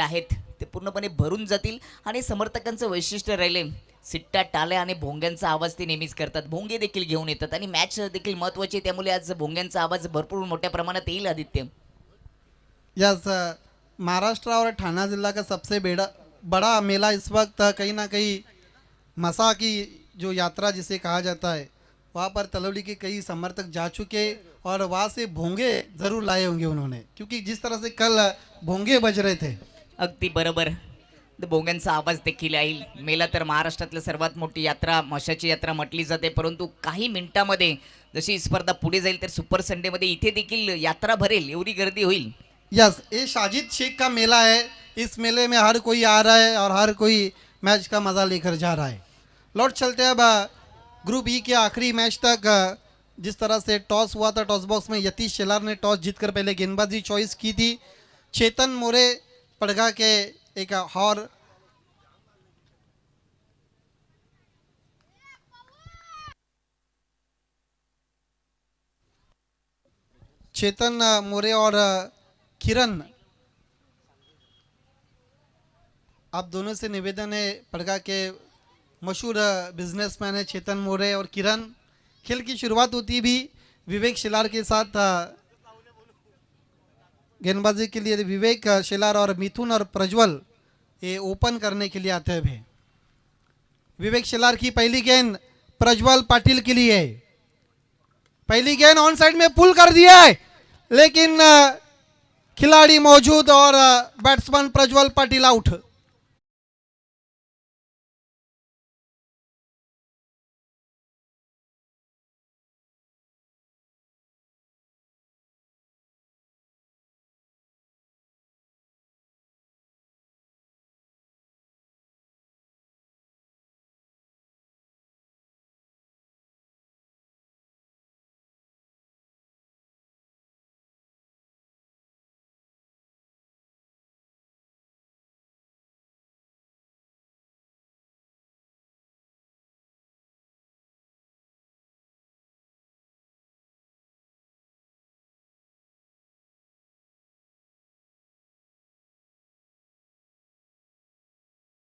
Stand आहेत ते पूर्णपणे भरून जातील आणि समर्थकांचं वैशिष्ट्य राहिले सिट्टा टाल्या आणि भोंग्यांचा आवाज ते नेहमीच करतात. भोंगे देखील घेऊन येतात आणि मॅच देखील महत्त्वाची आहे, त्यामुळे आज भोंग्यांचा आवाज भरपूर मोठ्या प्रमाणात येईल. आदित्य, यस, महाराष्ट्र और ठाना जिला का सबसे बड़ा बड़ा मेला इस वक्त कहीं ना कहीं मसा की जो यात्रा जिसे कहा जाता है, वहाँ पर तलवली के कई समर्थक जा चुके और वहाँ से भोंगे ज़रूर लाए होंगे उन्होंने, क्योंकि जिस तरह से कल भोंगे बज रहे थे. अगदी बरोबर. भोंग्यांचा आवाज देखील येईल. मेला तर महाराष्ट्रातली सर्वात मोठी यात्रा, मशाची यात्रा म्हटली जाते, परंतु काही मिनिटांमध्ये जशी स्पर्धा पुढे जाईल तर सुपर संडेमध्ये इथे देखील यात्रा भरेल, एवढी गर्दी होईल. यस, ये शाजिद शेख का मेला है. इस मेले में हर कोई आ रहा है और हर कोई मैच का मज़ा लेकर जा रहा है. लौट चलते हैं अब ग्रुप ई के आखिरी मैच तक. जिस तरह से टॉस हुआ था, टॉस बॉक्स में यतीश शेलार ने टॉस जीतकर पहले गेंदबाजी चॉइस की थी. चेतन मोरे पड़गा के एक और चेतन मोरे और किरण, आप दोनों से निवेदन है, पड़गा के मशहूर बिजनेसमैन है चेतन मोरे और किरण. खेल की शुरुआत होती भी विवेक शिलार के साथ. गेंदबाजी के लिए विवेक शिलार और मिथुन और प्रज्वल ये ओपन करने के लिए आते हैं. विवेक शिलार की पहली गेंद प्रज्वल पाटिल के लिए. पहली गेंद ऑन साइड में पुल कर दिया है, लेकिन खिलाड़ी मौजूद और बैट्समैन प्रज्वल पाटिल आउट.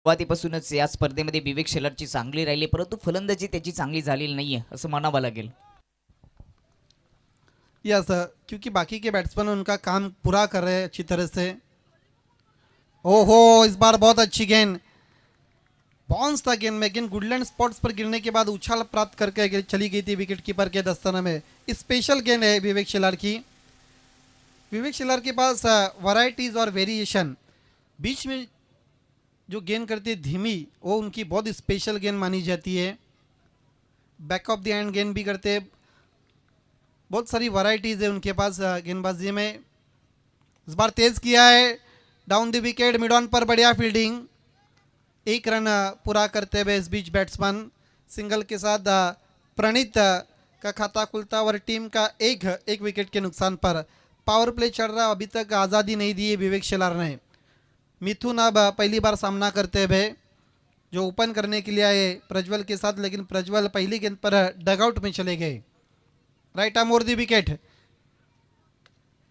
सुरुवातीपासूनच या स्पर्धेमध्ये विवेक शेलारची चांगली राहिली, परंतु फलंदाजी त्याची चांगली झालेली नाहीये असं म्हणावं लागेल. यस, क्योंकि बाकी के बैट्समैन उनका काम पूरा कर रहे हैं अच्छी तरह से. ओहो, इस बार बहुत अच्छी गेंद, बाउंस था गेंद में. गेंद गुडलैंड स्पॉट्स पर गिरने के बाद उछाल प्राप्त करके चली गई थी विकेट कीपर के दस्ताने में. स्पेशल गेंद है विवेक शिलार की. विवेक शिलार के पास वैरायटीज और वेरिएशन, बीच में जो गेंद करती है धीमी, वो उनकी बहुत स्पेशल गेंद मानी जाती है. बैक ऑफ द एंड गेंद भी करते हैं. बहुत सारी वैरायटीज है उनके पास गेंदबाजी में. इस बार तेज किया है, down the wicket, mid on पर बढ़िया फील्डिंग. एक रन पूरा करते हुए इस बीच बैट्समैन सिंगल के साथ प्रणीत का खाता खुलता और टीम का एक विकेट के नुकसान पर. पावर प्ले चल रहा, अभी तक आज़ादी नहीं दी है विवेक शिलार ने. मिथुन अब पहली बार सामना करते हुए जो ओपन करने के लिए आए प्रज्वल के साथ, लेकिन प्रज्वल पहली गेंद पर डगआउट में चले गए. Right arm over the wicket,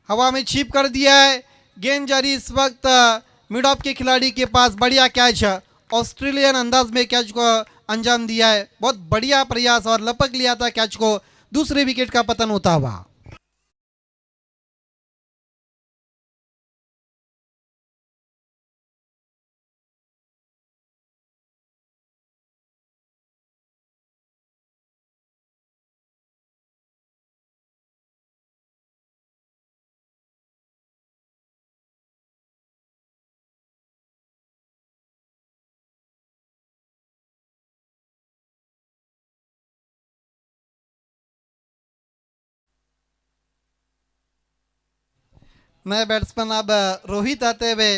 हवा में छीप कर दिया है. गेंद जारी इस वक्त मिड ऑफ के खिलाड़ी के पास. बढ़िया कैच, ऑस्ट्रेलियन अंदाज में कैच को अंजाम दिया है. बहुत बढ़िया प्रयास और लपक लिया था कैच को. दूसरे विकेट का पतन होता हुआ. नए बैट्समैन अब रोहित आते हुए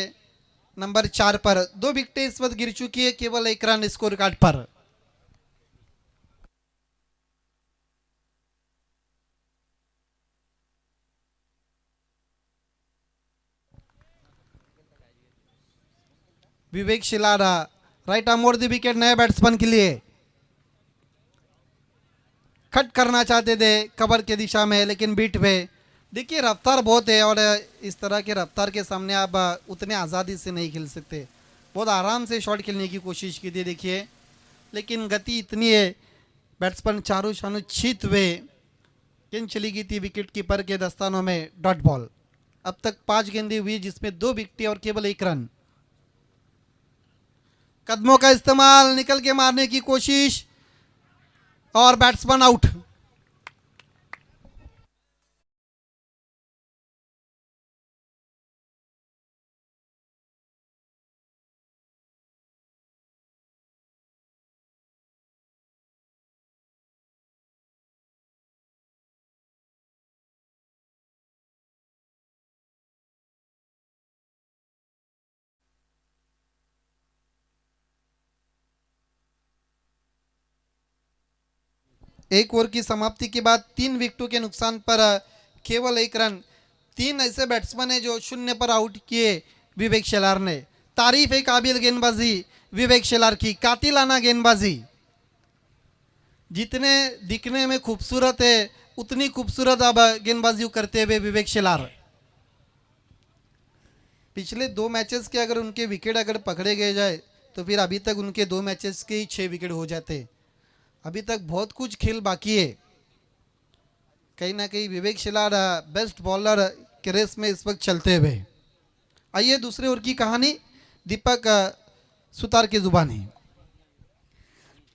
नंबर 4 पर. 2 विकेटें इस वक्त गिर चुकी है, केवल 1 रन स्कोर कार्ड पर. Vivek Shelar right arm over the wicket नए बैट्समैन के लिए. कट करना चाहते थे कवर के दिशा में, लेकिन बीट पे देखिए रफ्तार बहुत है और इस तरह के रफ्तार के सामने आप उतने आज़ादी से नहीं खेल सकते। बहुत आराम से शॉट खेलने की कोशिश की थी देखिए, लेकिन गति इतनी है, बैट्समैन चारों शानों छीत हुए, गेंद चली गई थी विकेट कीपर के दस्तानों में, डॉट बॉल। अब तक 5 गेंदें हुई जिसमें 2 विकेटें और केवल 1 रन। कदमों का इस्तेमाल, निकल के मारने की कोशिश और बैट्समैन आउट। एक ओवर की समाप्ति के बाद 3 विकेटों के नुकसान पर केवल 1 रन। 3 ऐसे बैट्समैन हैं जो शून्य पर आउट किए विवेक शेलार ने। तारीफ है काबिल गेंदबाजी विवेक शेलार की, कातिलाना गेंदबाजी। जितने दिखने में खूबसूरत है उतनी खूबसूरत अब गेंदबाजी करते हुए विवेक शेलार। पिछले 2 मैचेस के अगर उनके विकेट अगर पकड़े गए जाए तो फिर अभी तक उनके 2 मैचेस के ही 6 विकेट हो जाते। अभी तक बहुत कुछ खेल बाकी है। कहीं ना कहीं विवेक शेलार बेस्ट बॉलर के रेस में इस वक्त चलते हुए। आइए दूसरे ओवर की कहानी दीपक सुतार की जुबानी।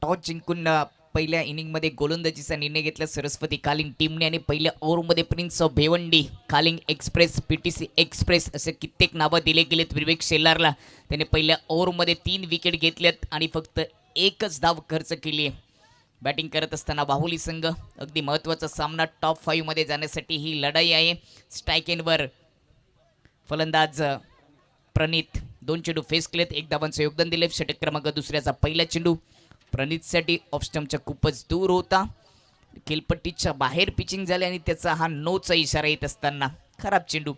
टॉस जिंकून पहिल्या इनिंगमध्ये गोलंदाजीचा निर्णय घेतला सरस्वती कालिंग टीमने आणि पहिल्या ओव्हरमध्ये prince of Bhiwandi, Kaling express, PTC express असे कित्येक नावं दिले गेलेत विवेक शेलारला. त्याने पहिल्या ओव्हरमध्ये 3 विकेट घेतल्यात आणि फक्त एकच धाव खर्च केली आहे. बॅटिंग करत असताना बाहुली संघ अगदी महत्त्वाचा सामना टॉप 5 मध्ये जाण्यासाठी ही लढाई आहे. स्ट्राईक एंडवर फलंदाज प्रणित 2 चेंडू फेस केलेत, 1 धावांचं योगदान दिले. षटक क्रमांक दुसऱ्याचा पहिला चेंडू प्रणितसाठी ऑफ स्टंपच्या खूपच दूर होता. खेलपट्टीच्या बाहेर पिचिंग झाली आणि त्याचा हा नोचा इशारा येत असताना खराब चेंडू.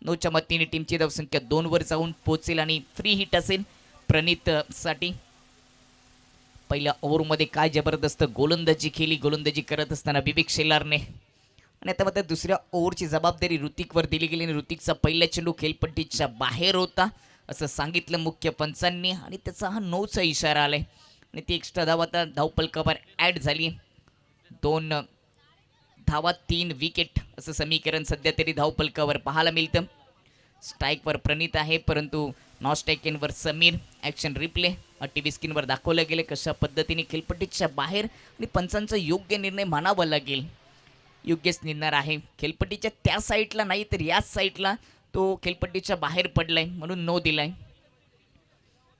नोच्या मतीने टीमची धावसंख्या 2 वर जाऊन पोहोचेल आणि फ्री हिट असेल प्रणित साठी. पहिल्या ओव्हरमध्ये काय जबरदस्त गोलंदाजी केली, गोलंदाजी करत असताना विवेक शेलारने. आणि आता मात्र दुसऱ्या ओव्हरची जबाबदारी ऋतिकवर दिली गेली आणि ऋतिकचा पहिला चेंडू खेलपट्टीच्या बाहेर होता असं सांगितलं मुख्य पंचांनी आणि त्याचा हा नोचा इशारा आलाय आणि ती एक्स्ट्रा धाव आता धावपलकावर ॲड झाली. 2 धावा 3 विकेट असं समीकरण सध्या तरी धावपलकावर पाहायला मिळतं. स्ट्राईकवर प्रणित आहे परंतु नॉन स्ट्राईकवर Samir. Action replay TV स्क्रीनवर दाखवलं गेलं कशा पद्धतीने खेलपट्टीच्या बाहेर आणि पंचांचा योग्य निर्णय मानावा लागेल. योग्यच निर्णय आहे. खेलपट्टीच्या त्या साईडला नाही तर याच साईडला तो खेलपट्टीच्या बाहेर पडलाय म्हणून नो दिलाय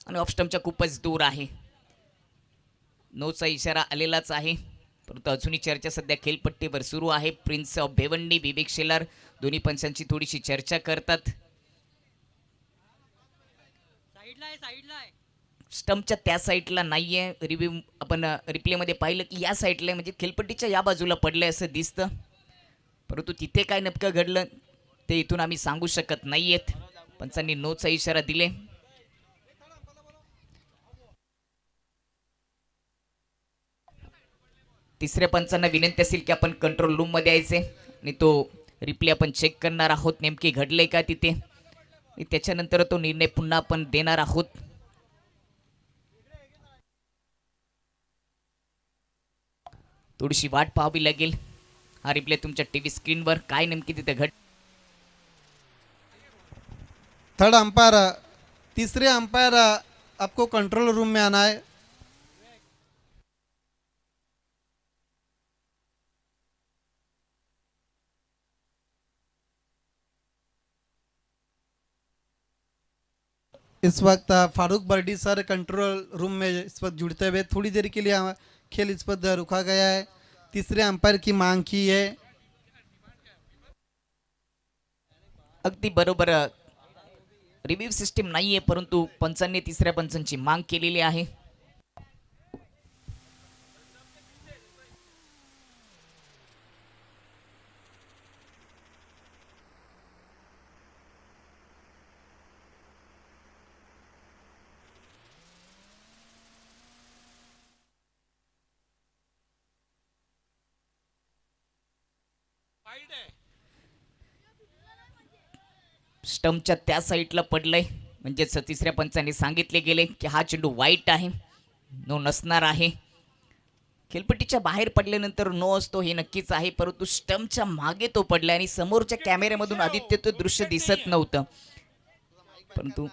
आणि ऑफ स्टंपच्या खूपच दूर आहे. नोचा इशारा आलेलाच आहे परंतु अजूनही चर्चा सध्या खेलपट्टीवर सुरू आहे. प्रिन्स ऑफ भिवंडी, विवेक शेलार दोन्ही पंचांची थोडीशी चर्चा करतात. स्टंपच्या त्या साईडला नाहीये. रिव्ह्यू आपण रिप्लेमध्ये पाहिलं की या साईडला म्हणजे खेलपट्टीच्या या बाजूला पडलंय असं दिसतं परंतु तिथे काय नेमकं घडलं ते इथून आम्ही सांगू शकत नाहीयेत. पंचांनी नोचा इशारा दिले. तिसऱ्या पंचांना विनंती असेल की आपण कंट्रोल रूममध्ये यायचे आणि तो रिप्ले आपण चेक करणार आहोत नेमके घडले का तिथे आणि त्याच्यानंतर तो निर्णय पुन्हा आपण देणार आहोत. थोडीशी वाट पाहावी लागेल. हा रिप्ले तुमच्या टीव्ही स्क्रीनवर काय नेमकी तिथे घड. थर्ड अंपायर, तीसरे अंपायर आपको कंट्रोल रूम में आना है। इस वक्त फारूक बर्डी सर कंट्रोल रूम में इस वक्त जुड़ते हुए थोड़ी देर के लिए खेल इस वक्त रुका गया है। तीसरे अंपायर की मांग की है। अगदी बरोबर. रिव्ह्यू सिस्टीम नाहीये परंतु पंचांनी तिसऱ्या पंचांची मांग केलेली आहे. स्टंपच्या त्या साईडला पडलंय, म्हणजेच तिसऱ्या पंचाने सांगितले गेले की हा चेंडू वाईट आहे, नो नसणार आहे. खेळपट्टीच्या बाहेर पडल्यानंतर नो असतो हे नक्कीच आहे, परंतु स्टंपच्या मागे तो पडला आणि समोरच्या कॅमेऱ्यामधून आदित्य तो दृश्य दिसत नव्हतं. परंतु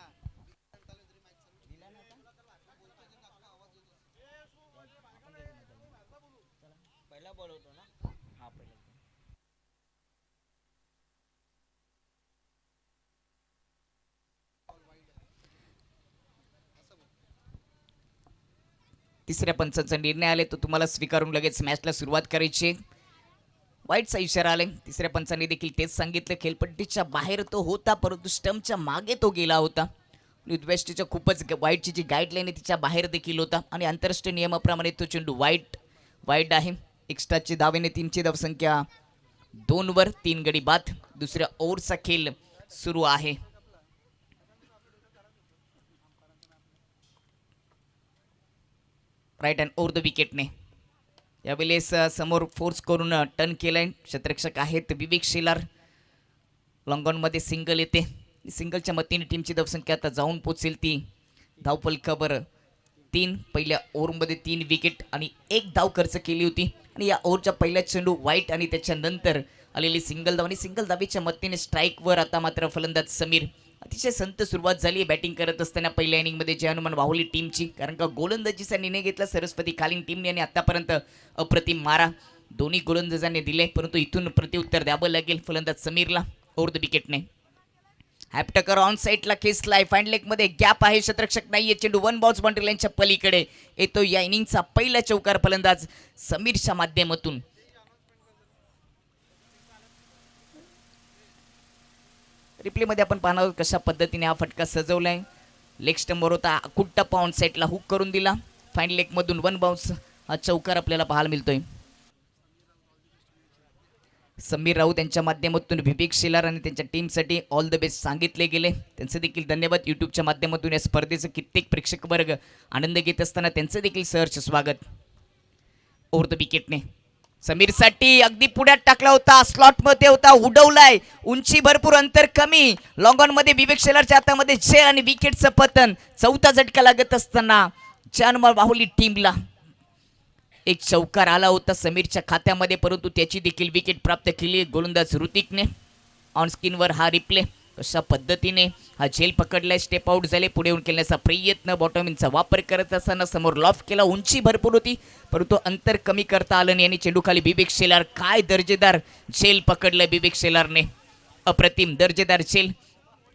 तिसऱ्या पंचांचा निर्णय आले तो तुम्हाला स्वीकारून लगेच मॅचला सुरुवात करायची. वाईटचा इशारा आलाय. तिसऱ्या पंचांनी देखील तेच सांगितलं, खेळपट्टीच्या बाहेर तो होता परंतु स्टंपच्या मागे तो गेला होता. वेस्टच्या खूपच वाईटची जी गाईडलाईन आहे तिच्या बाहेर देखील होता आणि आंतरराष्ट्रीय नियमाप्रमाणे तो चेंडू वाईट आहे. एक्स्ट्राचे धावेने 3ची धावसंख्या 2वर 3 गडी बाद. दुसऱ्या ओव्हरचा खेळ सुरू आहे. राईट हँड ओव्हर द विकेटने यावेळेस समोर फोर्स करून टर्न केलाय. क्षेत्ररक्षक आहेत विवेक शेलार. लॉंगॉनमध्ये सिंगल येते. सिंगलच्या मतीने टीमची धावसंख्या आता जाऊन पोचेल ती धावफलकावर 3. पहिल्या ओव्हरमध्ये 3 विकेट आणि 1 धाव खर्च केली होती आणि या ओव्हरच्या पहिल्या चेंडू वाईट आणि त्याच्यानंतर आलेली सिंगल धाव आणि सिंगल धावेच्या मतीने स्ट्राईकवर आता मात्र फलंदाज समीर. अतिशय संत सुरुवात झाली बॅटिंग करत असताना पहिल्या इनिंगमध्ये जे हनुमान वाहुली टीमची, कारण का गोलंदाजीचा निर्णय घेतला सरस्वती खालीन टीमने आणि आतापर्यंत अप्रतिम मारा दोन्ही गोलंदाजांनी दिले, परंतु इथून प्रत्युत्तर द्यावं लागेल फलंदाज समीरला. ओव्हर द विकेटने हॅपटकर ऑन साईडला खेचलाय. फाईन लेग मध्ये गॅप आहे, क्षेत्ररक्षक नाहीये. चेंडू 1 बाउन्स बाउंड्री लाईनच्या पलीकडे येतो. या इनिंगचा पहिला चौकार फलंदाज समीरच्या माध्यमातून. रिप्लेमध्ये आपण पाहणार आहोत कशा पद्धतीने हा फटका सजवलाय. लेग स्टंपवर होता, कुट्टा पाऊंड साईडला हुक करून दिला. फाईन लेग मधून 1 बाउन्स हा चौकार आपल्याला पाहायला मिळतोय. समीर राऊत यांच्या माध्यमातून विवेक शेलार आणि त्यांच्या टीमसाठी ऑल द बेस्ट सांगितले गेले. त्यांचे देखील धन्यवाद. यूट्यूबच्या माध्यमातून या स्पर्धेचं कित्येक प्रेक्षक वर्ग आनंद घेत असताना त्यांचं देखील सहर्ष स्वागत. ओव्हर द विकेटने समीरसाठी अगदी पुढ्यात टाकला होता, स्लॉट मध्ये होता, उडवलाय. उंची भरपूर, अंतर कमी. लॉंगॉन मध्ये विवेक शेलारच्या हातामध्ये झेल आणि विकेटचं पतन. चौथा झटका लागत असताना जानमाल बाहुली टीमला एक चौकार आला होता समीरच्या खात्यामध्ये, परंतु त्याची देखील विकेट प्राप्त केली गोलंदाज ऋतिकने. ऑन स्क्रीनवर हा रिप्ले कशा पद्धतीने हा झेल पकडलाय. स्टेप आउट झाले, पुढे येऊन खेळण्याचा प्रयत्न. बॉटमिनचा वापर करत असताना समोर लॉफ केला. उंची भरपूर होती परंतु अंतर कमी करता आलं नाही आणि चेंडू खाली विवेक शेलार. काय दर्जेदार झेल पकडलं विवेक शेलारने, अप्रतिम दर्जेदार झेल.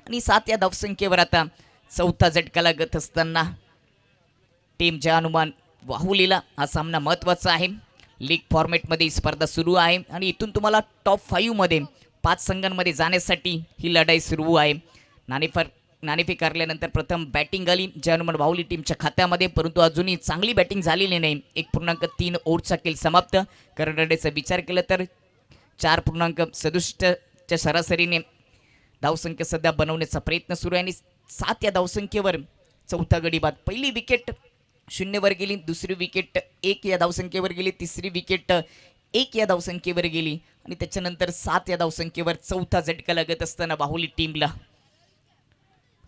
आणि 7 या धावसंख्येवर आता चौथा झटका लागत असताना टीम जय हनुमान वाहुलीला हा सामना महत्त्वाचा आहे. लीग फॉर्मॅटमध्ये ही स्पर्धा सुरू आहे आणि इथून तुम्हाला टॉप 5 मध्ये 5 संघांमध्ये जाण्यासाठी ही लढाई सुरू आहे. नाणेफेक हरल्यानंतर प्रथम बॅटिंग आली जय हनुमान वाहुली टीमच्या खात्यामध्ये, परंतु अजूनही चांगली बॅटिंग झालेली नाही. 1.3 ओव्हरचा खेळ समाप्त. करंट रनचा विचार केला तर 4.67च्या सरासरीने धावसंख्या सध्या बनवण्याचा प्रयत्न सुरू आहे आणि 7 या धावसंख्येवर चौथा गडी बाद. पहिली विकेट 0वर गेली, दुसरी विकेट 1 या धावसंख्येवर गेली, तिसरी विकेट 1 या धावसंख्येवर गेली आणि त्याच्यानंतर 7 या धावसंख्येवर चौथा झटका लागत असताना बाहुली टीमला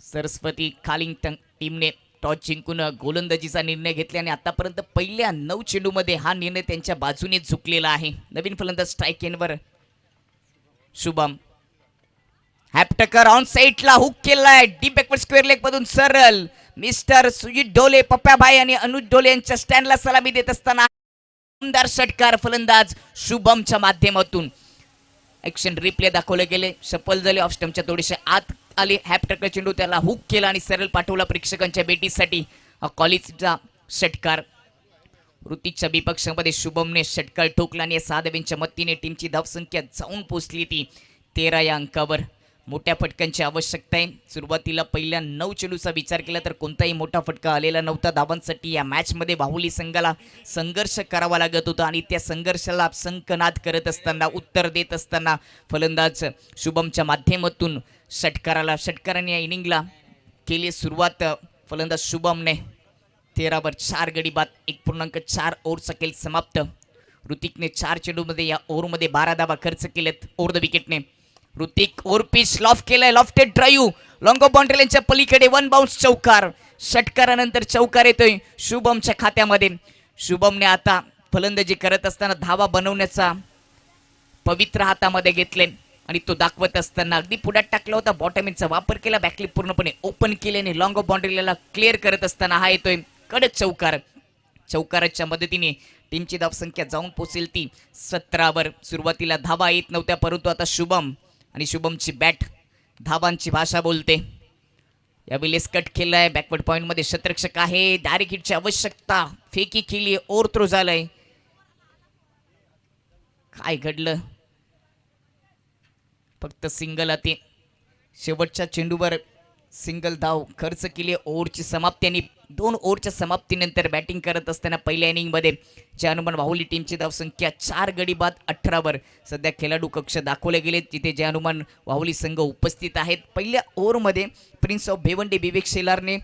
सरस्वती खालिंग टीमने टॉस जिंकून गोलंदाजीचा निर्णय घेतला आणि आतापर्यंत पहिल्या 9 चेंडूमध्ये हा निर्णय त्यांच्या बाजूने झुकलेला आहे. नवीन फलंदाज स्ट्राईक एंडवर शुभम. हॅपटकर ऑन साईडला हुक केलाय. डीप बॅकवर्ड स्क्वेअर लेग मधून सरळ मिस्टर सुजित ढोले, पप्प्याभाई आणि अनुज ढोले यांच्या स्टँडला सलामी देत असताना सुंदर षटकार फलंदाज शुभमच्या माध्यमातून. ऍक्शन रिप्ले दाखवले गेले, सफल झाले. ऑफ स्टंपच्या थोडेसे आत आले. हॅपटकर चेंडू त्याला हुक केला आणि सरळ पाठवला प्रेक्षकांच्या भेटीसाठी. कॉलेजचा षटकार ऋतिकच्या विपक्षामध्ये शुभमने षटकार ठोकला आणि 6 धावांच्या मतीने टीमची धावसंख्या जाऊन पोचली ती 13 या अंकावर. मोठ्या फटक्यांची आवश्यकता आहे. सुरुवातीला पहिल्या 9 चेंडूचा विचार केला तर कोणताही मोठा फटका आलेला नव्हता. धावांसाठी या मॅचमध्ये बाहुली संघाला संघर्ष करावा लागत होता आणि त्या संघर्षाला संकनाद करत असताना, उत्तर देत असताना फलंदाज शुभमच्या माध्यमातून षटकाराने या इनिंगला केली सुरुवात. फलंदाज शुभमने 13वर 4 गडी बाद. 1.4 ओव्हरचा खेळ समाप्त. ऋतिकने 4 चेंडूमध्ये या ओव्हरमध्ये 12 धावा खर्च केलेत. ओव्हर द विकेटने ऋतिक ओर पिच लॉफ्ट केलाय, लॉफ्टेड ड्राईव्ह लॉंगो बाउंड्री लाईनच्या पलीकडे वन बाउन्स चौकार. षटकारानंतर चौकार येतोय शुभमच्या खात्यामध्ये. शुभमने आता फलंदाजी करत असताना धावा बनवण्याचा पवित्र हातामध्ये घेतले आणि तो दाखवत असताना अगदी पुढ्यात टाकला होता. बॉटम इनचा वापर केला, बॅकलिप पूर्णपणे ओपन केल्याने लॉंग ऑफ बाउंड्रीला क्लिअर करत असताना हा येतोय कडक चौकार. चौकाराच्या मदतीने टीमची धावसंख्या जाऊन पोहोचेल ती 17 सुरुवातीला धावा येत नव्हत्या, परंतु आता शुभम आणि शुभमची बॅट धावांची भाषा बोलते. यावेळी कट केलाय, बॅकवर्ड पॉइंट मध्ये शतरक्षक आहे. डायरेक्ट हिटची आवश्यकता, फेकी केली, ओव्हर थ्रो झालाय. काय घडलं? फक्त सिंगल अति शेवटच्या चेंडूवर सिंगल धाव खर्च केली. ओव्हरची समाप्ती आणि 2 ओव्हरच्या समाप्तीनंतर बॅटिंग करत असताना पहिल्या इनिंगमध्ये जे हनुमान वाहुली टीमची धावसंख्या 4 गडी बाद 18 सध्या खेळाडू कक्ष दाखवले गेले, तिथे जे हनुमान वाहुली संघ उपस्थित आहेत. पहिल्या ओव्हरमध्ये प्रिन्स ऑफ भिवंडी विवेक शेलारने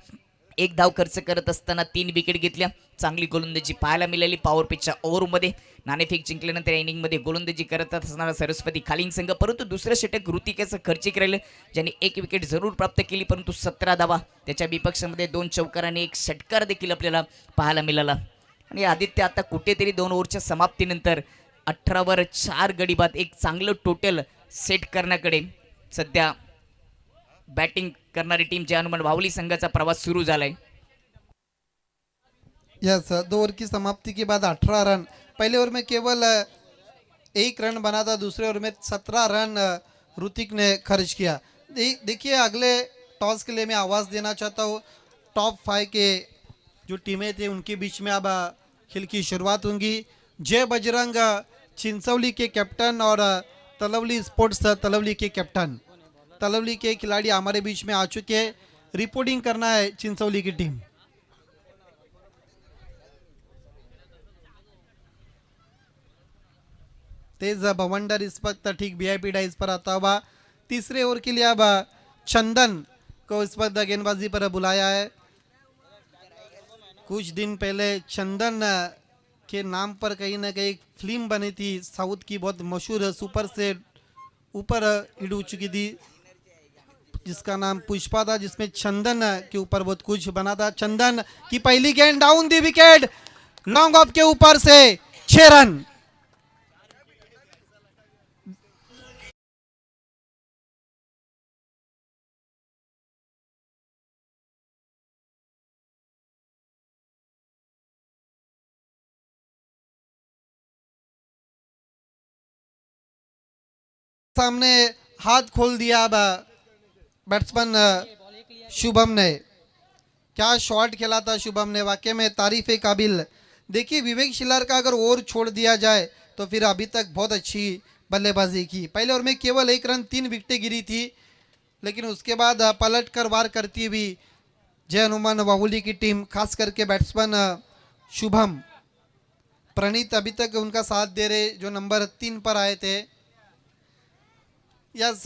1 धाव खर्च करत असताना 3 विकेट घेतल्या. चांगली गोलंदाजी पाहायला मिळाली. पॉवर पिचच्या ओव्हरमध्ये नाणेफेक जिंकल्यानंतर या इनिंगमध्ये गोलंदाजी करत असणारा सरस्वती खालिंग संघ, परंतु दुसरं षटक ऋतिकेचं खर्चिक राहिलं, ज्यांनी 1 विकेट जरूर प्राप्त केली, परंतु 17 धावा. त्याच्या विपक्षामध्ये 2 चौकार आणि 1 षटकार देखील आपल्याला पाहायला मिळाला. आणि आदित्य आता कुठेतरी 2 ओव्हरच्या समाप्तीनंतर 18 4 गडी बाद एक चांगलं टोटल सेट करण्याकडे सध्या बॅटिंग करणारी टीम जे हनुमान वाहुली संघाचा प्रवास सुरू झालाय. यस, 2 ओवर की समाप्ति के बाद 18 रन. पहले ओवर में केवल 1 रन बना था, दूसरे ओवर में 17 रन ऋतिक ने खर्च किया. देखिए, अगले टॉस के लिए मैं आवाज़ देना चाहता हूँ. टॉप 5 के जो टीमें थे उनके बीच में अब खेल की शुरुआत होंगी. जय बजरंग चिंचौली के कैप्टन और तलवली स्पोर्ट्स तलवली के कैप्टन, तलवली के खिलाड़ी हमारे बीच में आ चुके हैं. रिपोर्टिंग करना है चिंचौली की टीम. तेज भवंडर इस वक्त ठीक वीआईपी डाइस पर आता हुआ. तीसरे ओवर के लिए अब चंदन को इस वक्त गेंदबाजी पर बुलाया है. कुछ दिन पहले चंदन के नाम पर कहीं ना कहीं एक फिल्म बनी थी साउथ की, बहुत मशहूर, सुपर से ऊपर हिट हो चुकी थी, जिसका नाम पुष्पा था, जिसमें चंदन के ऊपर बहुत कुछ बना था. चंदन की पहली गेंद down the wicket, long off के ऊपर से 6 रन. सामने हाथ खोल दिया अब बैट्समैन शुभम ने. क्या शॉट खेला था शुभम ने, वाकई में तारीफ काबिल. देखिए, विवेक शिलार का अगर ओवर छोड़ दिया जाए तो फिर अभी तक बहुत अच्छी बल्लेबाजी की. पहले ओवर में केवल 1 रन 3 विकेटें गिरी थी, लेकिन उसके बाद पलट कर वार करती हुई जय हनुमान वाहुली की टीम, खास करके बैट्समैन शुभम, प्रणीत अभी तक उनका साथ दे रहे, जो नंबर 3 पर आए थे. यस,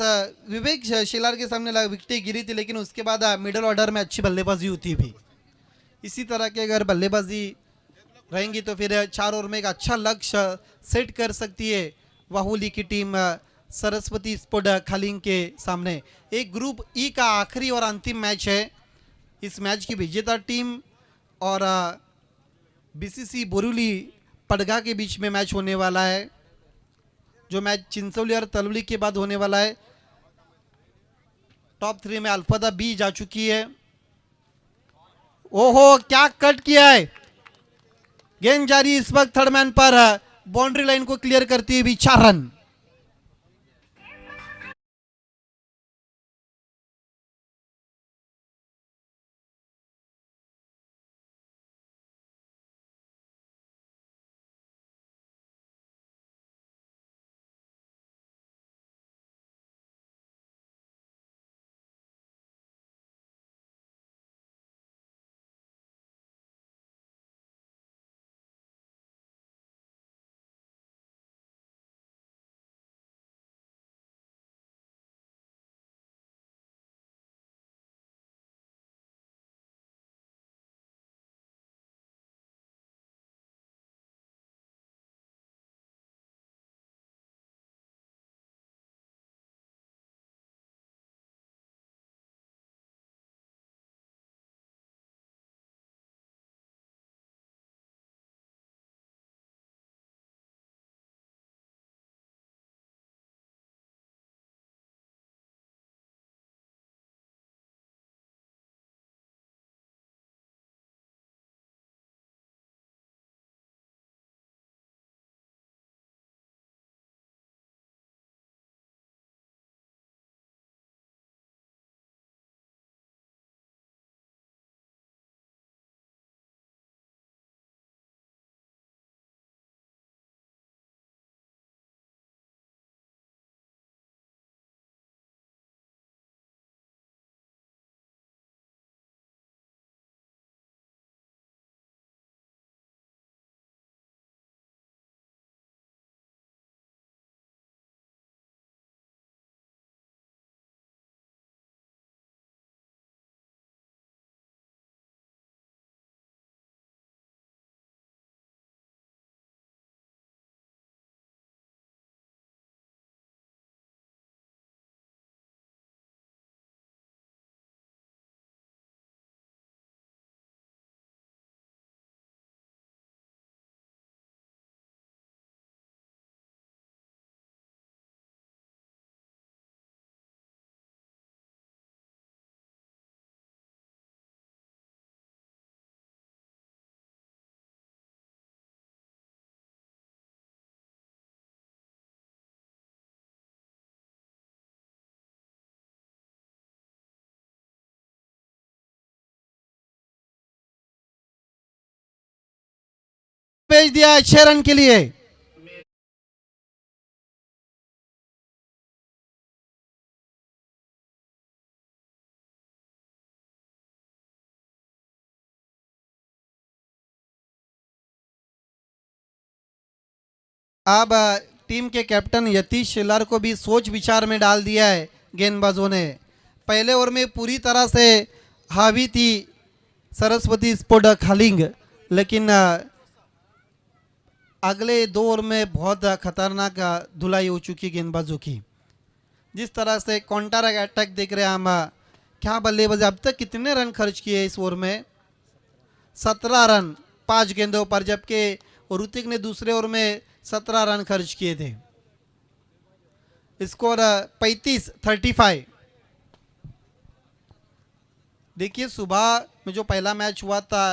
विवेक शिलार के सामने विकेटें गिरी थी, लेकिन उसके बाद मिडल ऑर्डर में अच्छी बल्लेबाजी होती भी. इसी तरह की अगर बल्लेबाजी रहेंगी तो फिर 4 ओवर में एक अच्छा लक्ष्य सेट कर सकती है वाहुली की टीम सरस्वती स्पोर्ट खालिंग के सामने. एक ग्रुप ई का आखिरी और अंतिम मैच है. इस मैच की विजेता टीम और बीसीसी बोरीवली पड़गा के बीच में मैच होने वाला है, जो मैच चिंचौली और तलवली के बाद होने वाला है. टॉप 3 में अल्फादा बी जा चुकी है. ओहो, क्या कट किया है. गेंद जारी इस वक्त थर्ड मैन पर, बाउंड्री लाइन को क्लियर करती हुई 4 रन. भेज दिया 6 रन के लिए। अब टीम के कैप्टन यतीश शेलार को भी सोच विचार में डाल दिया है गेंदबाजों ने। पहले ओवर में पूरी तरह से हावी थी सरस्वती स्पोर्ट खालिंग, लेकिन अगले 2 ओवर में बहुत खतरनाक धुलाई हो चुकी गेंदबाजों की। जिस तरह से काउंटर अटैक देख रहे हैं हम, क्या बल्लेबाजी, अब तक कितने रन खर्च किए इस ओवर में? 17 रन 5 गेंदों पर, जबकि ऋतिक ने दूसरे ओवर में 17 रन खर्च किए थे। स्कोर 35-35। देखिए सुबह में जो पहला मैच हुआ था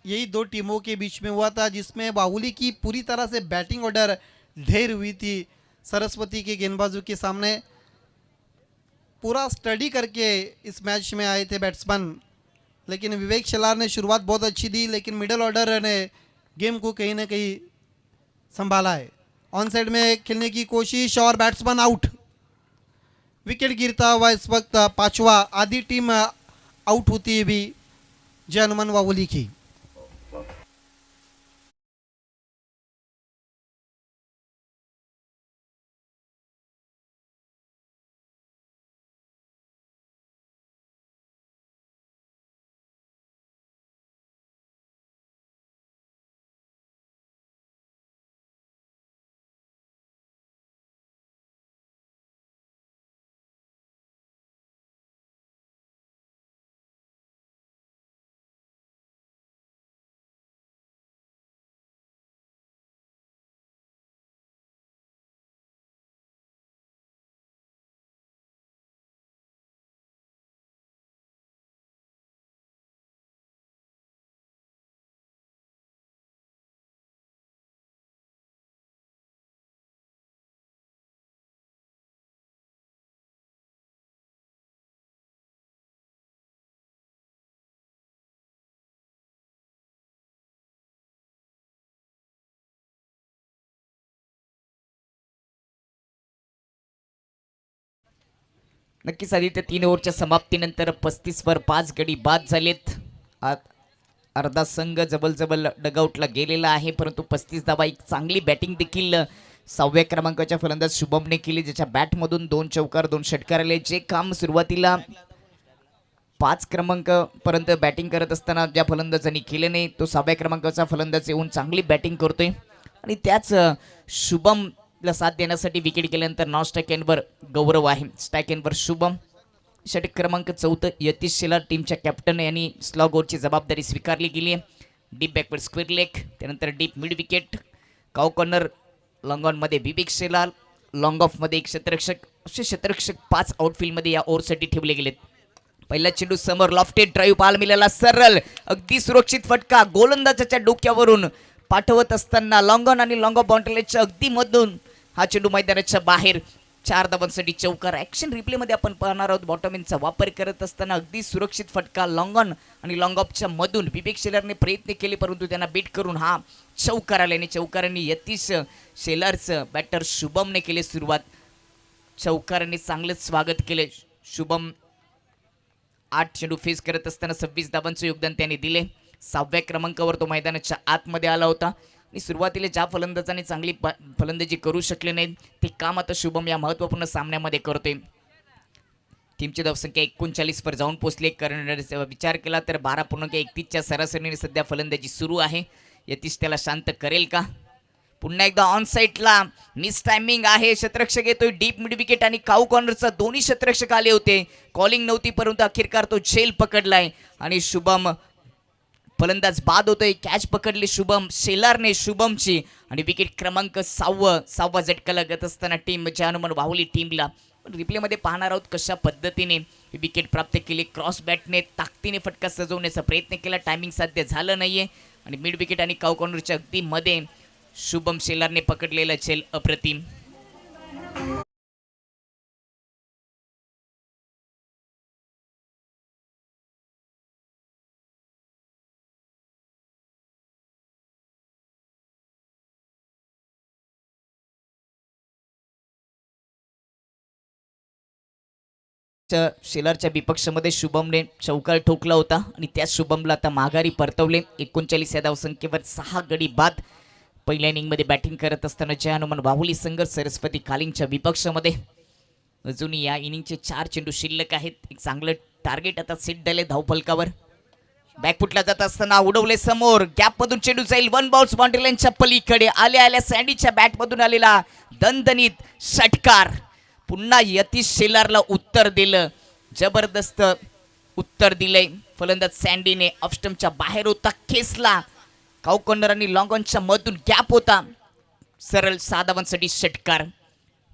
यही दो टीमों के बीच में हुआ था, जिसमें बाहुली की पूरी तरह से बैटिंग ऑर्डर ढेर हुई थी सरस्वती के गेंदबाजों के सामने। पूरा स्टडी करके इस मैच में आए थे बैट्समैन, लेकिन विवेक शेलार ने शुरुआत बहुत अच्छी दी, लेकिन मिडल ऑर्डर ने गेम को कहीं ना कहीं संभाला है। ऑन साइड में खेलने की कोशिश और बैट्समैन आउट। विकेट गिरता हुआ इस वक्त पांचवा, आधी टीम आउट होती है भी जय हनुमान वावली की। नक्कीच आदित्य, 3 ओव्हरच्या समाप्तीनंतर 35 वर 5 गडी बाद झालेत। अर्धा संघ जबल डगआउटला गेलेला आहे, परंतु 35 धावा एक चांगली बॅटिंग देखील 6व्या क्रमांकाच्या फलंदाज शुभमने केली, ज्याच्या बॅटमधून 2 चौकार 2 षटकार आले। जे काम सुरुवातीला 5 क्रमांक पर्यंत बॅटिंग करत असताना ज्या फलंदाजांनी केले नाही, तो 6व्या क्रमांकाचा फलंदाज येऊन चांगली बॅटिंग करतोय आणि त्याच शुभमला साथ देण्यासाठी विकेट गेल्यानंतर नॉन स्ट्राईक एंडवर गौरव आहे। स्ट्राईक एंडवर शुभम, षटक क्रमांक 14 यतीश शेलार टीमच्या कॅप्टन यांनी स्लॉग ओव्हरची जबाबदारी स्वीकारली गेली आहे। डीप बॅकवर्ड स्क्वेअर लेग, त्यानंतर deep mid wicket, cow corner, long ऑनमध्ये विवेक शेलार, लॉंग ऑफमध्ये एक क्षेत्ररक्षक, असे क्षेत्ररक्षक 5 आउटफील्डमध्ये या ओव्हरसाठी ठेवले गेलेत। पहिला चेंडू समोर, लॉफ्टेड ड्राईव्ह पाहायला मिळाला, सरळ अगदी सुरक्षित फटका गोलंदाजाच्या डोक्यावरून पाठवत असताना लॉंग ऑन आणि लॉंग ऑफ बाउंड्रीच्या अगदी मधून हा चेंडू मैदानाच्या बाहेर 4 धावांसाठी चौकार। ॲक्शन रिप्लेमध्ये आपण पाहणार आहोत, बॉटम इनचा वापर करत असताना अगदी सुरक्षित फटका लॉंग ऑन आणि लॉंग ऑफच्या मधून विवेक शेलारने प्रयत्न केले, परंतु त्यांना बीट करून हा चौकार आल्याने चौकारांनी यतीश शेलारचं बॅटर शुभमने केले सुरुवात। चौकारांनी चांगलंच स्वागत केले। शुभम 8 चेंडू फेस करत असताना 26 धावांचं योगदान त्याने दिले। 6व्या क्रमांकावर तो मैदानाच्या आतमध्ये आला होता आणि सुरुवातीला ज्या फलंदाजांनी चांगली फलंदाजी करू शकले नाहीत, ते काम आता शुभम या महत्त्वपूर्ण सामन्यामध्ये करतोय। टीमची धावसंख्या 39 वर जाऊन पोहोचली, कारण विचार केला तर 12.31च्या सरासरीने सध्या फलंदाजी सुरू आहे। यतीश त्याला शांत करेल का? पुन्हा एकदा ऑन साईडला मिस टायमिंग आहे, क्षेत्ररक्षक येतोय, डीप मिड विकेट आणि काउ कॉर्नरचा दोन्ही क्षेत्ररक्षक आले होते, कॉलिंग नव्हती, परंतु अखेरकार तो झेल पकडलाय आणि शुभम फलंदाज बाद होतोय। कॅच पकडली शुभम शेलारने शुभमची आणि विकेट क्रमांक 6वा झटका लागत असताना टीम जय हनुमान वाहुली टीमला रिप्लेमध्ये पाहणार आहोत कशा पद्धतीने विकेट प्राप्त केली। क्रॉस बॅटने ताकदीने फटका सजवण्याचा प्रयत्न केला, टायमिंग साध्य झालं नाहीये आणि मिड विकेट आणि काउ कॉर्नरच्या अगदी मध्ये शुभम शेलारने पकडलेला झेल अप्रतिम। शेलारच्या विपक्षामध्ये शुभमने चौकार ठोकला होता आणि त्याच शुभमला आता माघारी परतवले. 39 या धावसंख्येवर 6 गडी बाद. पहिल्या इनिंगमध्ये बॅटिंग करत असताना जय हनुमान वाहुली संघ सरस्वती कालिंगच्या विपक्षामध्ये. अजूनही या इनिंगचे 4 चेंडू शिल्लक आहेत. एक चांगलं टार्गेट आता सेट झाले धावफलकावर. बॅकफुटला जात असताना उडवले समोर, गॅप मधून चेंडू जाईल, वन बाउन्स बाउंड्री लाईनच्या पलीकडे. आल्या सँडीच्या बॅट मधून आलेला दणदणीत षटकार. पुन्हा यतीश शेलारला उत्तर दिलं, जबरदस्त उत्तर दिलंय. फलंदाज सँडीने ऑफस्टमच्या बाहेर होता, खेचला. काउकॉर्नर आणि लॉंग ऑनच्या मधून गॅप होता, सरळ 6 धावांसाठी षटकार.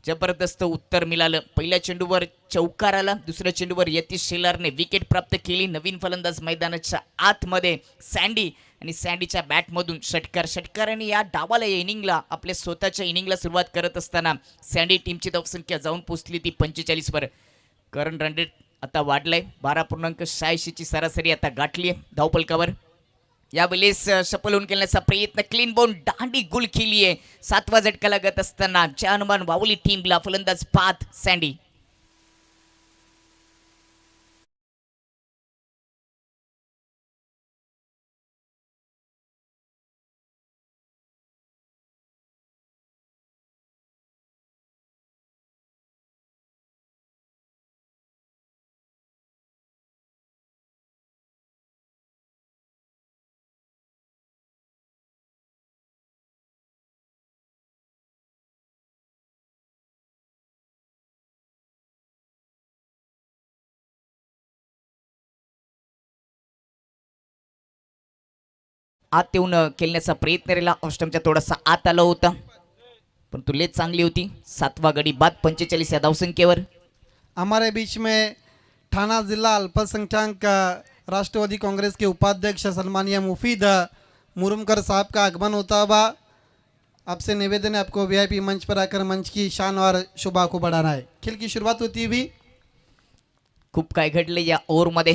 जबरदस्त उत्तर मिळालं. पहिल्या चेंडूवर चौकार आला, दुसऱ्या चेंडूवर यतीश शेलारने विकेट प्राप्त केली. नवीन फलंदाज मैदानाच्या आतमध्ये सँडी आणि सँडीच्या बॅटमधून षटकाराने या डावाला, या इनिंगला, आपल्या स्वतःच्या इनिंगला सुरुवात करत असताना सँडी टीमची धावसंख्या जाऊन पोहोचली ती 45 वर. करंट रन रेट आता वाढलाय, 12.86 ची सरासरी आता गाठली आहे धावफलकावर. यावेळेस सफल होऊन खेळण्याचा प्रयत्न, क्लीन बाउंड, दांडी गुल केली आहे. 7वा झटका लागत असताना जय हनुमान वाहुली टीमला फलंदाज पाथ सँडी. आत येऊन खेळण्याचा प्रयत्न केला, ऑस्टमच्या थोडासा आत आला होता, पण तुलेच चांगली होती. 7वा गडी बाद 45 या धावसंख्येवर. हमारे बीच में थाना जिला अल्पसंख्यक राष्ट्रवादी कांग्रेस के उपाध्यक्ष सन्माननीय मुफीद मुरुमकर साहब का आगमन होता हुआ आपसे निवेदन है, आपको वीआईपी मंच पर आकर मंच की शान और शोभा को बढ़ाना है. खेल की शुरुआत होती हुई खूप काय घडले या ओव्हरमध्ये.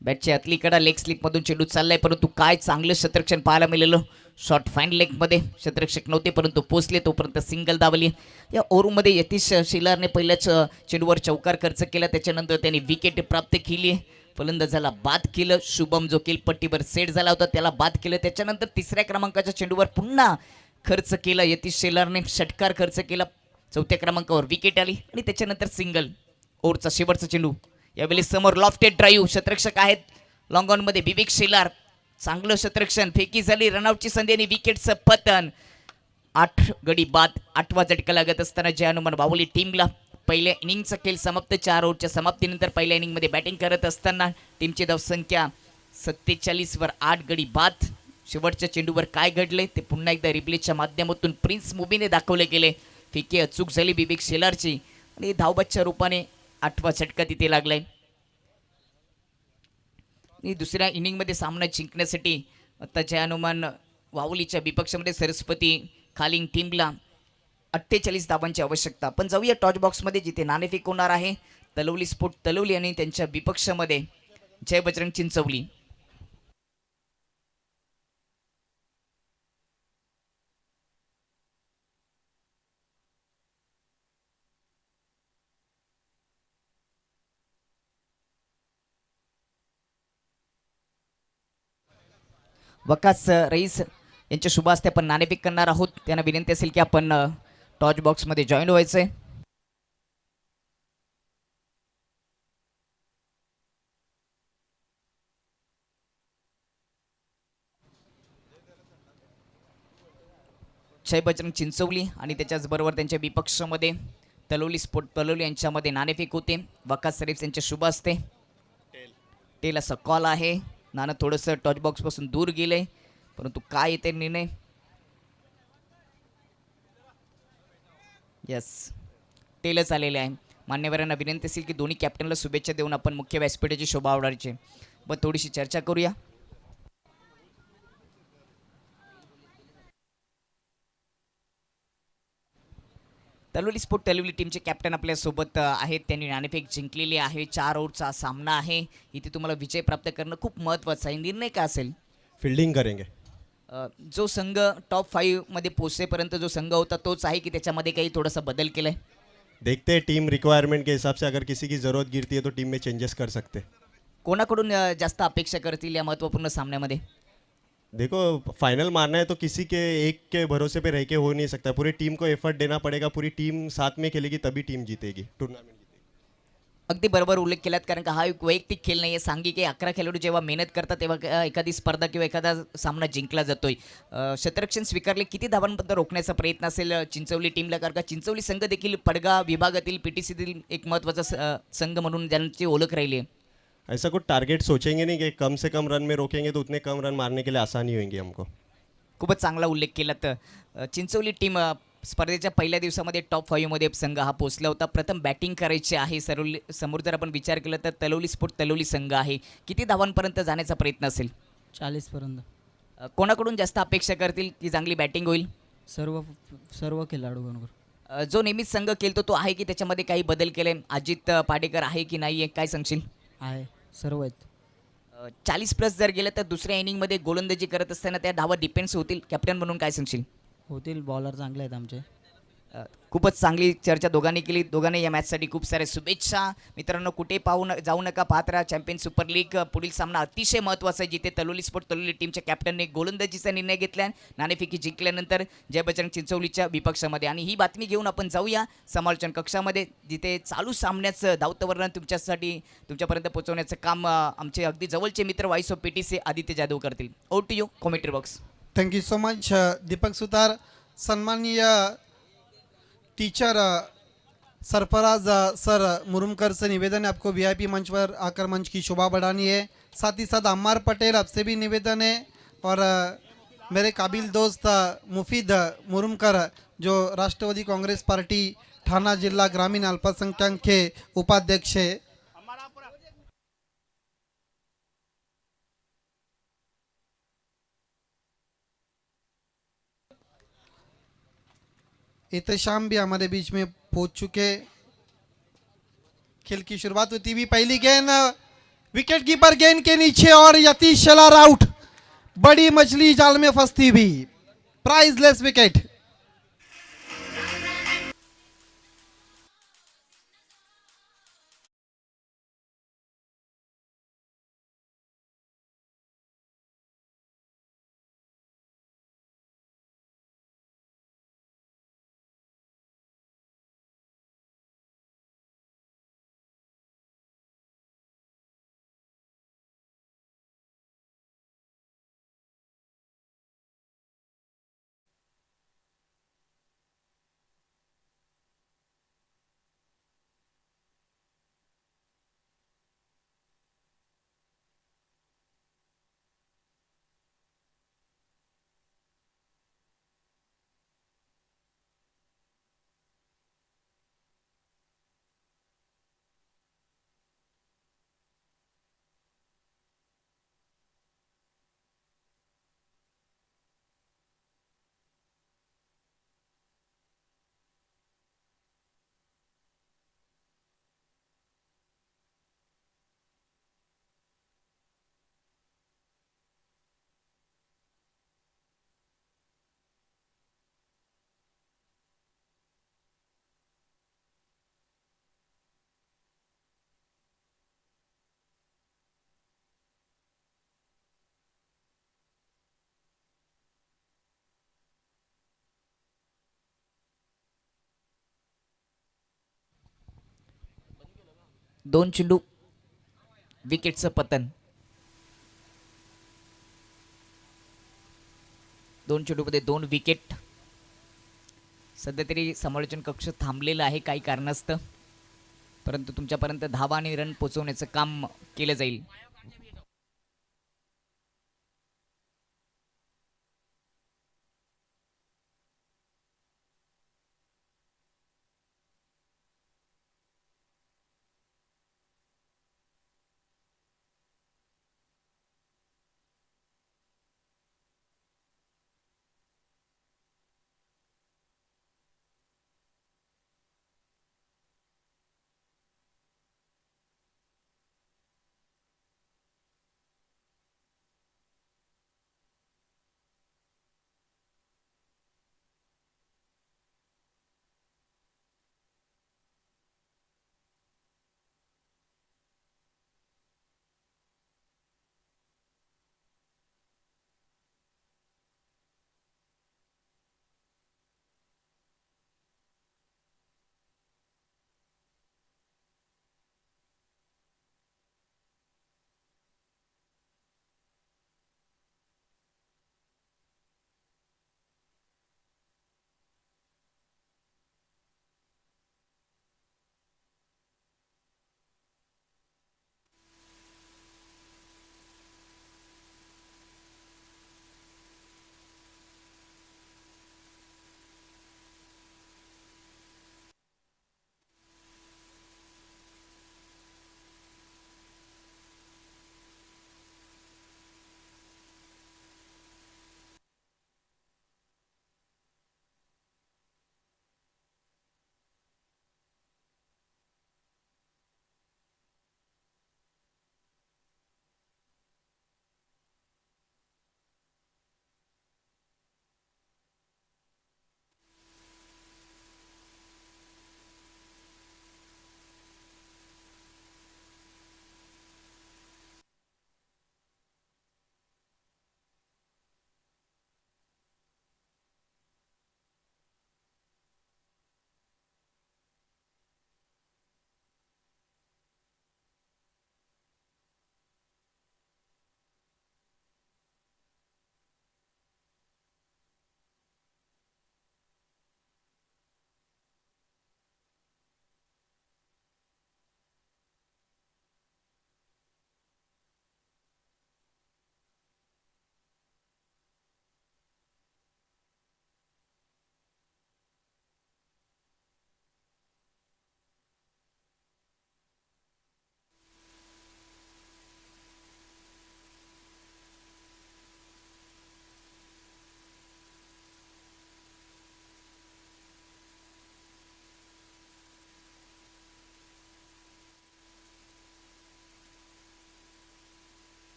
बॅटच्या आतली कडा लेग स्लिप मधून चेंडू चाललाय, परंतु काय चांगलं क्षेत्ररक्षण पाहायला मिळालं. शॉर्ट फाईन लेग मध्ये क्षेत्ररक्षक नव्हते, परंतु पोचले, तोपर्यंत सिंगल दावली. या ओव्हरमध्ये यतीश शेलारने पहिल्याच चेंडूवर चौकार खर्च केला, त्याच्यानंतर त्यांनी विकेट प्राप्त केली. फलंदाजाला बाद केलं. शुभम जो किलपट्टीवर सेट झाला होता त्याला बाद केलं. त्याच्यानंतर 3ऱ्या क्रमांकाच्या चेंडूवर पुन्हा खर्च केला यतीश शेलारने, षटकार खर्च केला. 4थ्या क्रमांकावर विकेट आली आणि त्याच्यानंतर सिंगल. ओव्हरचा शेवटचा चेंडू. यावेळी समोर लॉफ्टेड ड्राईव्ह, क्षेत्ररक्षक आहेत लॉंग ऑन मध्ये विवेक शेलार. चांगलं क्षेत्ररक्षण, फेकी झाली, रनआउटची संधी आणि विकेटचं पतन. 8 गडी बाद. 8वा झटका लागत असताना जय हनुमान वाहुली टीमला पहिल्या इनिंगचा खेळ समाप्त. 4 ओव्हरच्या समाप्तीनंतर पहिल्या इनिंगमध्ये बॅटिंग करत असताना टीमची धावसंख्या 47 वर 8 गडी बाद. शेवटच्या चेंडूवर काय घडले ते पुन्हा एकदा रिप्लेच्या माध्यमातून प्रिन्स मुबीने दाखवले गेले. फेकी अचूक झाली विवेक शेलारची आणि धावबादच्या रूपाने 8वा झटका तिथे लागलाय. आणि दुसऱ्या इनिंगमध्ये सामना जिंकण्यासाठी आता जय हनुमान वाहुलीच्या विपक्षामध्ये सरस्वती कालिंग टीमला 48 धावांची आवश्यकता. आपण जाऊया टॉच बॉक्समध्ये, जिथे नाणेफेक होणार आहे. तलवली स्पोर्ट तलवली आणि त्यांच्या विपक्षामध्ये जय बजरंग चिंचवली. वकास रईस यांच्या शुभ हस्ते आपण नाणेफेक करणार आहोत. त्यांना विनंती असेल की आपण टॉच बॉक्समध्ये जॉईन व्हायचंय. जय बजरंग चिंचवली आणि त्याच्याचबरोबर त्यांच्या विपक्षामध्ये तलवली स्पोर्ट तलवली यांच्यामध्ये नाणेफेक होते. वकास शरीफ यांच्या शुभ हस्ते. टेल असा कॉल आहे. नाणं थोडंसं टॉच बॉक्सपासून दूर गेलंय, परंतु काय येते निर्णय. यस, टेलच आलेले आहे. मान्यवरांना विनंती असेल की दोन्ही कॅप्टनला शुभेच्छा देऊन आपण मुख्य व्यासपीठाची शोभा वाढवायची. मग थोडीशी चर्चा करूया. तलवली स्पोर्ट तलवली टीमचे कॅप्टन आपल्या सोबत आहेत. त्यांनी नाणेफेक जिंकलेली आहे. 4 ओव्हरचा सामना आहे. इथे तुम्हाला विजय प्राप्त करणं खूप महत्त्वाचं आहे. निर्णय काय असेल? फील्डिंग करेंगे. जो संघ टॉप 5 मध्ये पोहोचेपर्यंत जो संघ होता तोच आहे की त्याच्यामध्ये काही थोडासा बदल केलाय? देखते हैं टीम रिक्वायरमेंट के हिसाब से, अगर किसी की ज़रूरत गिरती है तो टीम में चेंजेस कर सकते हैं। कोणाकडून जास्त अपेक्षा करतील या महत्त्वपूर्ण सामन्यामध्ये? देखो, फाइनल मारना है तो किसी के एक के भरोसे पे रह के हो नहीं सकता, पूरी टीम को एफर्ट देना पड़ेगा, पूरी टीम साथ में खेलेगी तभी टीम जीतेगी, टूर्नामेंट जीतेगी। अगदी बरोबर उल्लेख केलात, कारण का हा एक वैयक्तिक खेळ नाही आहे. सांघिक 11 खेळाडू जेव्हा मेहनत करतात तेव्हा एखादी स्पर्धा किंवा एखादा सामना जिंकला जातोय. क्षेत्ररक्षण स्वीकारले किती धावांपर्यंत रोखण्याचा प्रयत्न असेल चिंचवली टीमला, कारण का चिंचवली संघ देखील पडगा विभागातील पीटीसीतील एक महत्त्वाचा संघ म्हणून ज्यांची ओळख राहिली आहे. ऐसा कुछ टारगेट सोचेंगे नहीं कि कम से कम रन में रोकेंगे तो उतने कम रन मारने के लिए आसानी होंगी हमको। खूपच चांगला उल्लेख केला. तर चिंचवली टीम स्पर्धेच्या पहिल्या दिवसामध्ये टॉप 5 मध्ये संघ हा पोहोचला होता. प्रथम बॅटिंग करायची आहे. समोर जर आपण विचार केला तर तलोली स्पोर्ट तलोली संघ आहे. किती धावांपर्यंत जाण्याचा प्रयत्न असेल? 40पर्यंत. कोणाकडून जास्त अपेक्षा करतील की चांगली बॅटिंग होईल? सर्व सर्व खेळाडूंकडून. जो नेहमीच संघ खेळतो तो आहे की त्याच्यामध्ये काही बदल केले? अजित पाडेकर आहे की नाही आहे, काय सांगशील? आहे, सर्व आहेत. 40 प्लस जर गेलं तर दुसऱ्या इनिंगमध्ये गोलंदाजी करत असताना त्या धावा डिपेंड्स होतील. कॅप्टन म्हणून काय सांगशील? होतील, बॉलर चांगले आहेत आमचे. खूपच चांगली चर्चा दोघांनी केली. दोघांनी या मॅचसाठी खूप साऱ्या शुभेच्छा. मित्रांनो, कुठे जाऊ नका, पाहत राहा चॅम्पियन सुपर लीग. पुढील सामना अतिशय महत्त्वाचा आहे, जिथे तलोली स्पोर्ट तलोली टीमच्या कॅप्टनने गोलंदाजीचा निर्णय घेतला. नाणेफेकी जिंकल्यानंतर जय बजरंग चिंचवलीच्या विपक्षामध्ये. आणि ही बातमी घेऊन आपण जाऊया समालोचन कक्षामध्ये, जिथे चालू सामन्याचं धावतं तुमच्यासाठी तुमच्यापर्यंत पोहोचवण्याचं काम आमचे अगदी जवळचे मित्र vice of PTC Aditya Jadhav करतील. Over to you commentary box. Thank you so much Deepak Sutar. सन्माननीय टीचर सरफराज सर मुरुमकर से निवेदन है, आपको वीआईपी मंच पर आकर मंच की शोभा बढ़ानी है. साथ ही साथ अम्मार पटेल आपसे भी निवेदन है, और मेरे काबिल दोस्त मुफीद मुरुमकर जो राष्ट्रवादी कांग्रेस पार्टी थाना जिला ग्रामीण अल्पसंख्यक के उपाध्यक्ष है, एहतशाम भी हमारे बीच में पहुंच चुके. खेल की शुरुआत होती हुई पहली गेंद विकेट कीपर गेंद के नीचे और यतीश शेलार आउट. बड़ी मछली जाल में फंसती हुई, प्राइजलेस विकेट. दोन चेंडू, विकेटचं पतन. दोन चेंडूमध्ये 2 विकेट. सध्या तरी समालोचन कक्ष थांबलेला आहे काही कारणास्तव, परंतु तुमच्यापर्यंत धावा आणि रन पोहोचवण्याचं काम केलं जाईल.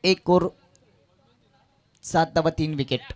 एक ओव्हर 7 धावा 3 विकेट.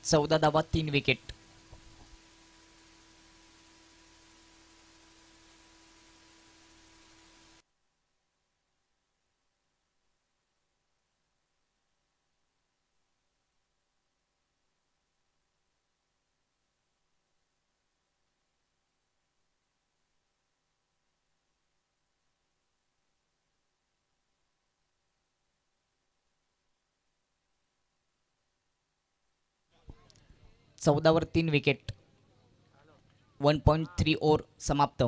चौदा धावा 3 विकेट. चौदावर 3 विकेट. 1.3 ओव्हर समाप्त.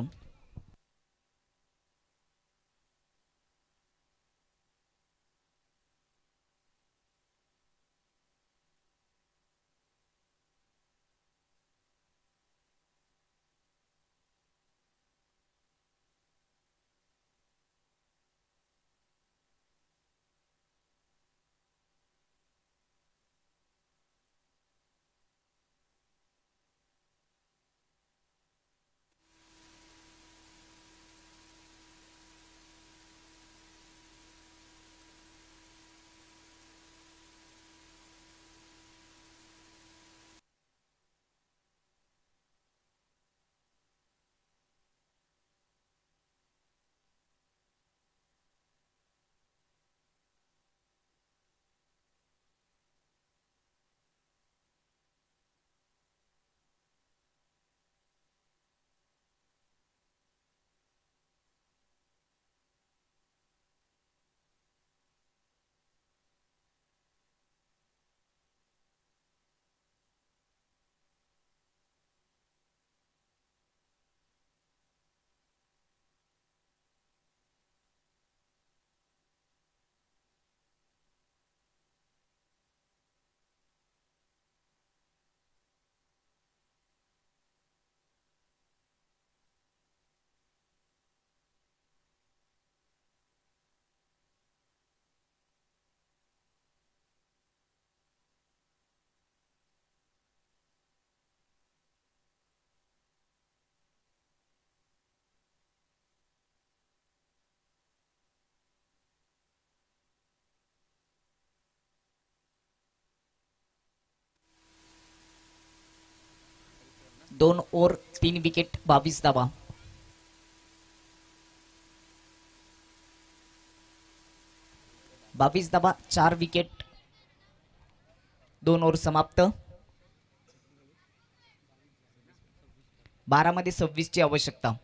2 ओव्हर 3 विकेट 22 धावा. बावीस धावा 4 विकेट 2 ओव्हर समाप्त. 12 मध्ये 26 ची आवश्यकता.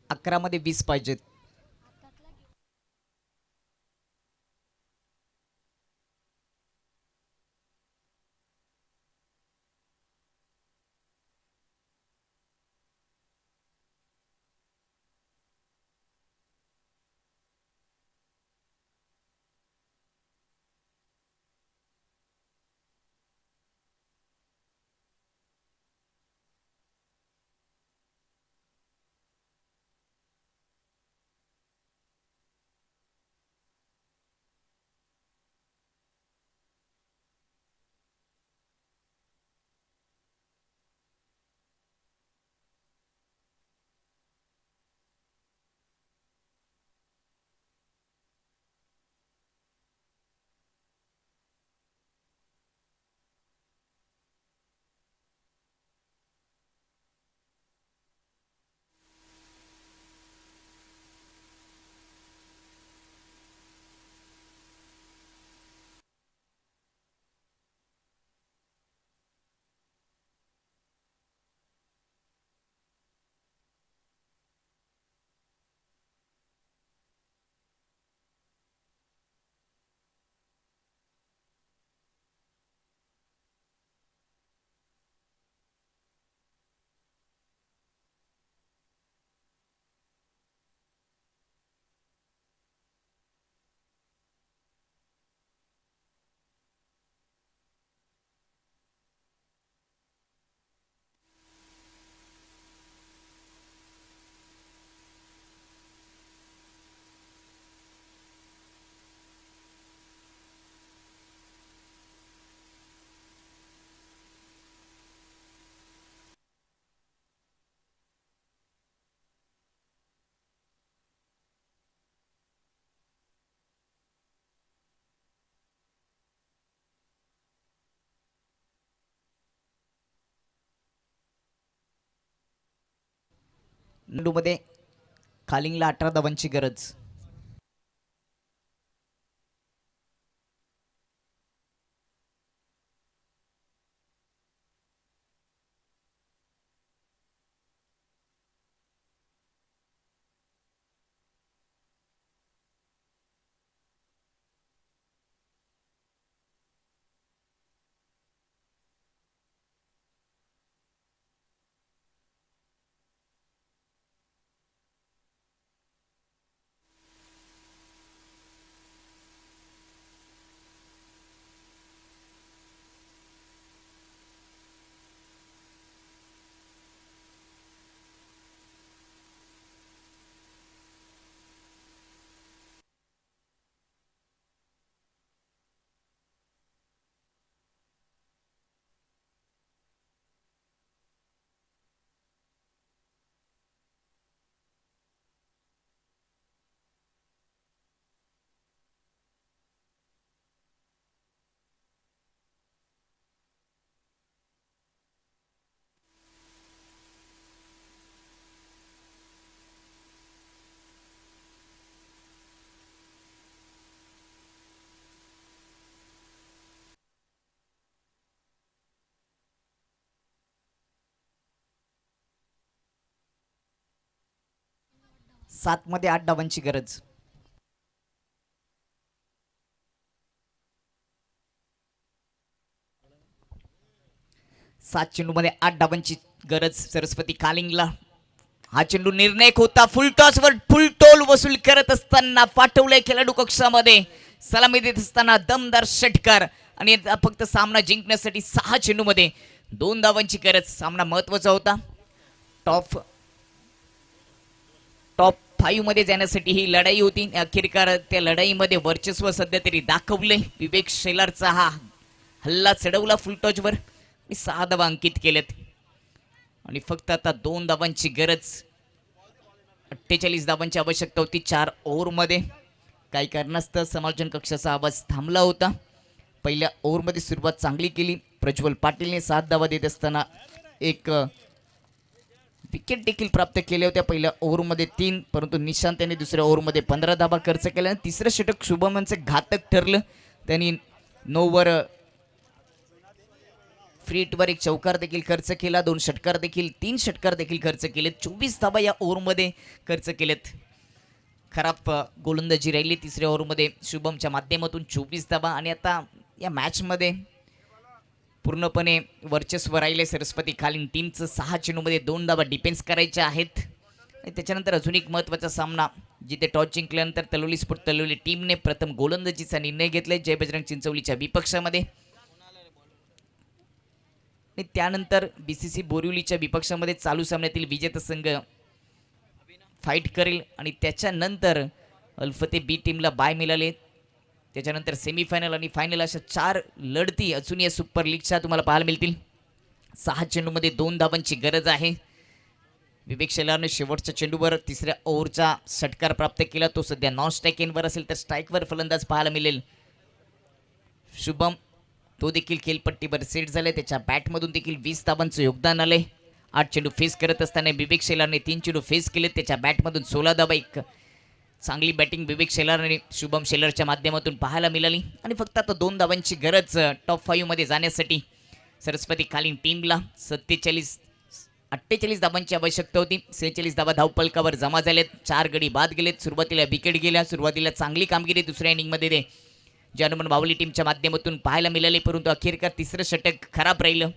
अकरा मध्ये 20 पाहिजेत. मध्ये खालिंगला 18 धावांची गरज. 7 मध्ये 8 धावांची गरज. सात चेंडूमध्ये 8 धावांची गरज सरस्वती कालिंगला. हा चेंडू निर्णायक होता. फुल टॉस वर फुल टोल वसूल करत असताना पाठवलंय खेळाडू कक्षामध्ये. सलामी देत असताना दमदार षटकार आणि आता फक्त सामना जिंकण्यासाठी 6 चेंडूमध्ये 2 धावांची गरज. सामना महत्वाचा होता. टॉप 5 मध्ये जाण्यासाठी ही लढाई होती. अखेरकार त्या लढाईमध्ये वर्चस्व सध्या तरी दाखवलंय. विवेक शेलारचा हा हल्ला चढवला फुल टॉच वर. 6 धावा अंकित केलेत आणि फक्त आता 2 धावांची गरज. 48 धावांची आवश्यकता होती 4 ओव्हरमध्ये. काही कारणास्तव समालोचन कक्षाचा आवाज थांबला होता. पहिल्या ओव्हरमध्ये सुरुवात चांगली केली प्रज्वल पाटीलने. 7 धावा देत असताना एक विकेट देखील प्राप्त केल्या होत्या पहिल्या ओव्हरमध्ये 3, परंतु निशांत यांनी दुसऱ्या ओव्हरमध्ये 15 धावा खर्च केल्या. तिसरं षटक शुभमनचं घातक ठरलं. त्यांनी 9 वर फ्रीटवर एक चौकार देखील खर्च केला. 2 षटकार देखील 3 षटकार देखील खर्च केलेत. 24 धावा या ओव्हरमध्ये खर्च केलेत. खराब गोलंदाजी राहिली तिसऱ्या ओव्हरमध्ये शुभमच्या माध्यमातून 24 धावा. आणि आता या मॅचमध्ये पूर्णपणे वर्चस्व राहिले सरस्वती कालिंग टीमचं. 6 चेंडूमध्ये 2 धावा डिफेन्स करायच्या आहेत. आणि त्याच्यानंतर अजून एक महत्त्वाचा सामना जिथे टॉस जिंकल्यानंतर तलोली स्पोर्ट तलोली टीमने प्रथम गोलंदाजीचा निर्णय घेतलाय जय बजरंग चिंचवलीच्या विपक्षामध्ये. आणि त्यानंतर बीसीसी बोरिवलीच्या विपक्षामध्ये चालू सामन्यातील विजेता संघ फाईट करेल. आणि त्याच्यानंतर अल्फते बी टीमला बाय मिळाले. त्याच्यानंतर सेमीफायनल आणि फायनल अशा 4 लढती अजून या सुपर लीगच्या तुम्हाला पाहायला मिळतील. 6 चेंडूमध्ये 2 धावांची गरज आहे. विवेक शेलारने शेवटच्या चेंडूवर तिसऱ्या ओव्हरचा षटकार प्राप्त केला. तो सध्या नॉन स्ट्राईक एनवर असेल तर स्ट्राईकवर फलंदाज पाहायला मिळेल. शुभम तो देखील खेळपट्टीवर सेट झालाय. त्याच्या बॅटमधून देखील 20 धावांचं योगदान आलंय. 8 चेंडू फेस करत असताना विवेक शेलारने 3 चेंडू फेस केले. त्याच्या बॅटमधून 16 धावा. एक चांगली बॅटिंग विवेक शेलार आणि शुभम शेलारच्या माध्यमातून पाहायला मिळाली. आणि फक्त आता 2 धावांची गरज टॉप 5 मध्ये जाण्यासाठी सरस्वती कालिंग टीमला. 48 धावांची आवश्यकता होती. 46 धावा धावपलकावर जमा झालेत. 4 गडी बाद गेलेत. सुरुवातीला विकेट गेल्या. सुरुवातीला चांगली कामगिरी दुसऱ्या इनिंगमध्ये दे जनमन बावली टीमच्या माध्यमातून पाहायला मिळाले. परंतु अखेरकार तिसरं षटक खराब राहिलं.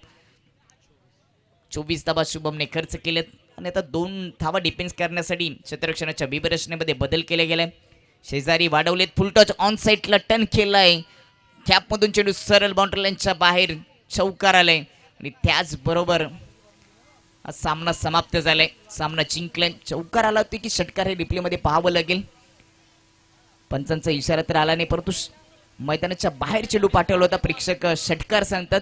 24 धावा शुभमने खर्च केलेत. आणि आता 2 धावा डिफेन्स करण्यासाठी क्षेत्ररक्षणाच्या विभरचनेमध्ये बदल केले गेले. शेजारी वाढवलेत. फुल टॉच ऑन साईडला टर्न केलाय. कॅपमधून चेंडू सरळ बाउंड्री लाईनच्या बाहेर चौकार आलाय. आणि त्याचबरोबर हा सामना समाप्त झालाय. सामना जिंकलाय. चौकार आला होता की षटकार हे रिप्लेमध्ये पाहावं लागेल. पंचांचा इशारा तर आला नाही, परंतु मैदानाच्या बाहेर चेंडू पाठवला होता. प्रेक्षक षटकार सांगतात.